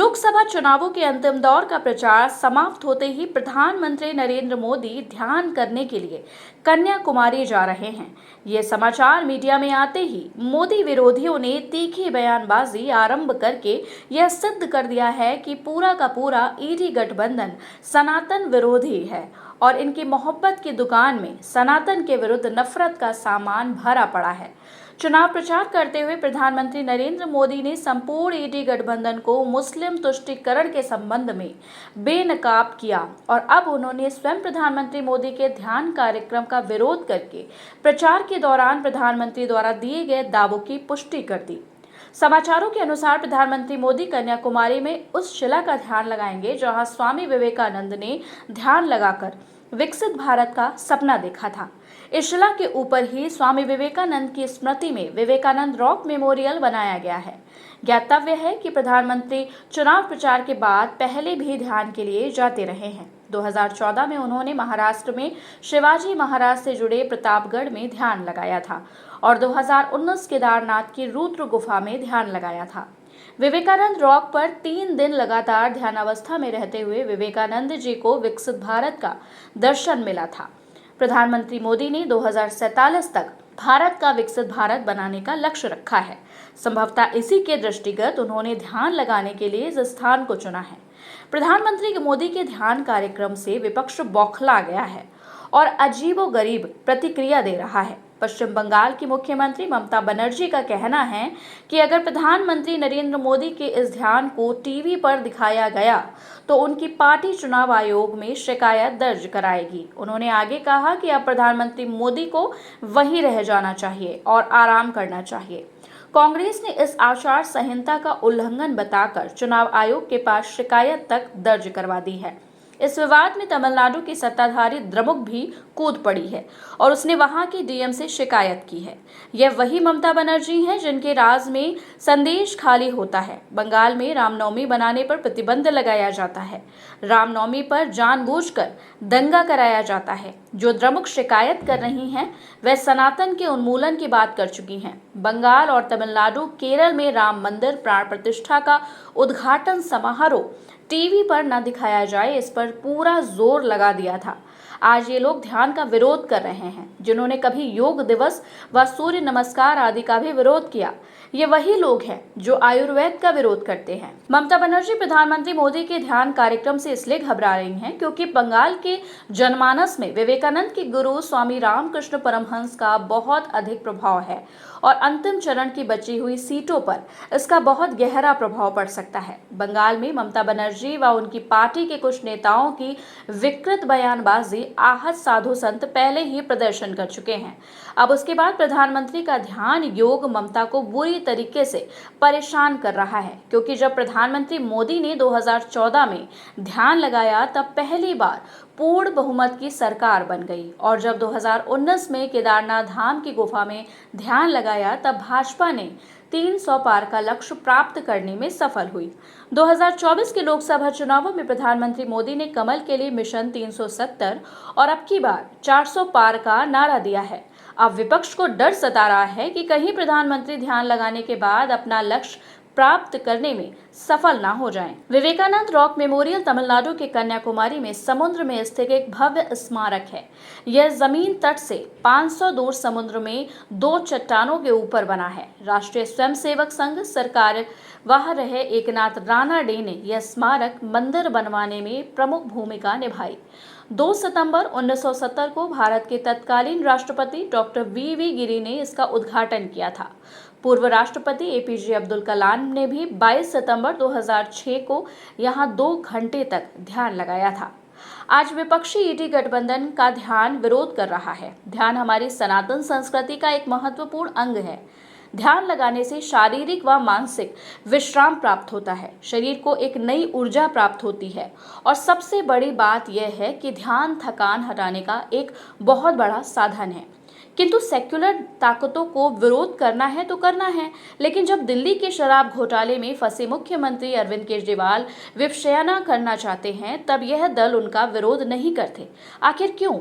लोकसभा चुनावों के अंतिम दौर का प्रचार समाप्त होते ही प्रधानमंत्री नरेंद्र मोदी ध्यान करने के लिए कन्याकुमारी जा रहे हैं। ये समाचार मीडिया में आते ही मोदी विरोधियों ने तीखी बयानबाजी आरंभ करके यह सिद्ध कर दिया है कि पूरा का पूरा ईडी गठबंधन सनातन विरोधी है और इनकी मोहब्बत की दुकान में सनातन के विरुद्ध नफरत का सामान भरा पड़ा है। चुनाव प्रचार करते हुए प्रधानमंत्री नरेंद्र मोदी ने संपूर्ण ईडी गठबंधन को मुस्लिम तुष्टीकरण के संबंध में बेनकाब किया और अब उन्होंने स्वयं प्रधानमंत्री मोदी के ध्यान कार्यक्रम का विरोध करके प्रचार के दौरान प्रधानमंत्री द्वारा दिए गए दावों की पुष्टि कर दी। समाचारों के अनुसार प्रधानमंत्री मोदी कन्याकुमारी में उस शिला का ध्यान लगाएंगे जहां स्वामी विवेकानंद ने ध्यान लगाकर विकसित भारत का सपना देखा था। इस शिला के ऊपर ही स्वामी विवेकानंद की स्मृति में विवेकानंद रॉक मेमोरियल बनाया गया है। ज्ञातव्य है कि प्रधानमंत्री चुनाव प्रचार के बाद पहले भी ध्यान के लिए जाते रहे हैं। 2014 में उन्होंने महाराष्ट्र में शिवाजी महाराज से जुड़े प्रतापगढ़ में ध्यान लगाया था और 2019 केदारनाथ की रुद्र गुफा में ध्यान लगाया था। विवेकानंद रॉक पर 3 दिन लगातार ध्यानावस्था में रहते हुए विवेकानंद जी को विकसित भारत का दर्शन मिला था। प्रधानमंत्री मोदी ने 2047 तक भारत का विकसित भारत बनाने का लक्ष्य रखा है। संभवतः इसी के दृष्टिगत उन्होंने ध्यान लगाने के लिए इस स्थान को चुना है। प्रधानमंत्री मोदी के ध्यान कार्यक्रम से विपक्ष बौखला गया है और अजीबोगरीब प्रतिक्रिया दे रहा है। पश्चिम बंगाल की मुख्यमंत्री ममता बनर्जी का कहना है कि अगर प्रधानमंत्री नरेंद्र मोदी के इस ध्यान को टीवी पर दिखाया गया तो उनकी पार्टी चुनाव आयोग में शिकायत दर्ज कराएगी। उन्होंने आगे कहा कि अब प्रधानमंत्री मोदी को वहीं रह जाना चाहिए और आराम करना चाहिए। कांग्रेस ने इस आचार संहिता का उल्लंघन बताकर चुनाव आयोग के पास शिकायत तक दर्ज करवा दी है। इस विवाद में तमिलनाडु की सत्ताधारी द्रमुक भी कूद पड़ी है और उसने वहां की डीएम से शिकायत की है। यह वही ममता बनर्जी हैं जिनके राज में संदेश खाली होता है। बंगाल में रामनवमी बनाने पर प्रतिबंध लगाया जाता है। रामनवमी पर जानबूझकर दंगा कराया जाता है। जो द्रमुक शिकायत कर रही हैं वह सनातन के उन्मूलन की बात कर चुकी हैं। बंगाल और तमिलनाडु, केरल में राम मंदिर प्राण प्रतिष्ठा का उद्घाटन समारोह टीवी पर न दिखाया जाए, इस पर पूरा जोर लगा दिया था। आज ये लोग ध्यान का विरोध कर रहे हैं जिन्होंने कभी योग दिवस व सूर्य नमस्कार आदि का भी विरोध किया। ये वही लोग हैं जो आयुर्वेद का विरोध करते हैं। ममता बनर्जी प्रधानमंत्री मोदी के ध्यान कार्यक्रम से इसलिए घबरा रही हैं क्योंकि बंगाल के जनमानस में विवेकानंद के गुरु स्वामी रामकृष्ण परमहंस का बहुत अधिक प्रभाव है और अंतिम चरण की बची हुई सीटों पर इसका बहुत गहरा प्रभाव पड़ सकता है। बंगाल में ममता बनर्जी व उनकी पार्टी के कुछ नेताओं की विकृत बयानबाजी आहत साधु संत पहले ही प्रदर्शन कर चुके हैं। अब उसके बाद प्रधानमंत्री का ध्यान योग ममता को बुरी तरीके से परेशान कर रहा है क्योंकि जब प्रधानमंत्री मोदी ने 2014 में ध्यान लगाया तब पहली बार पूर्ण बहुमत की सरकार बन गई और जब 2019 में केदारनाथ धाम की गुफा में ध्यान लगाया तब भाजपा ने 300 पार का लक्ष्य प्राप्त करने में सफल हुई। 2024 के लोकसभा चुनावों में प्रधानमंत्री मोदी ने कमल के लिए मिशन 370 और अब की बार 400 पार का नारा दिया है। अब विपक्ष को डर सता रहा है कि कहीं प्रधानमंत्री ध्यान लगाने के बाद अपना लक्ष्य प्राप्त करने में सफल ना हो जाएं। विवेकानंद रॉक मेमोरियल तमिलनाडु के कन्याकुमारी में समुद्र में स्थित एक भव्य स्मारक है। यह जमीन तट से 500 दूर समुद्र में 2 चट्टानों के ऊपर बना है। राष्ट्रीय स्वयंसेवक संघ सरकार वहां रहे एकनाथ राणा डे ने यह स्मारक मंदिर बनवाने में प्रमुख भूमिका निभाई। 2 सितंबर 1970 को भारत के तत्कालीन राष्ट्रपति डॉक्टर वी गिरी ने इसका उद्घाटन किया था। पूर्व राष्ट्रपति एपीजे अब्दुल कलाम ने भी 22 सितंबर 2006 को यहां 2 घंटे तक ध्यान लगाया था। आज विपक्षी ईडी गठबंधन का ध्यान विरोध कर रहा है। ध्यान हमारी सनातन संस्कृति का एक महत्वपूर्ण अंग है। ध्यान लगाने से शारीरिक व मानसिक विश्राम प्राप्त होता है, शरीर को एक नई ऊर्जा प्राप्त होती है और सबसे बड़ी बात यह है कि ध्यान थकान हटाने का एक बहुत बड़ा साधन है। किंतु सेक्युलर ताकतों को विरोध करना है तो करना है, लेकिन जब दिल्ली के शराब घोटाले में फंसे मुख्यमंत्री अरविंद केजरीवाल विपश्यना करना चाहते हैं तब यह दल उनका विरोध नहीं करते। आखिर क्यों?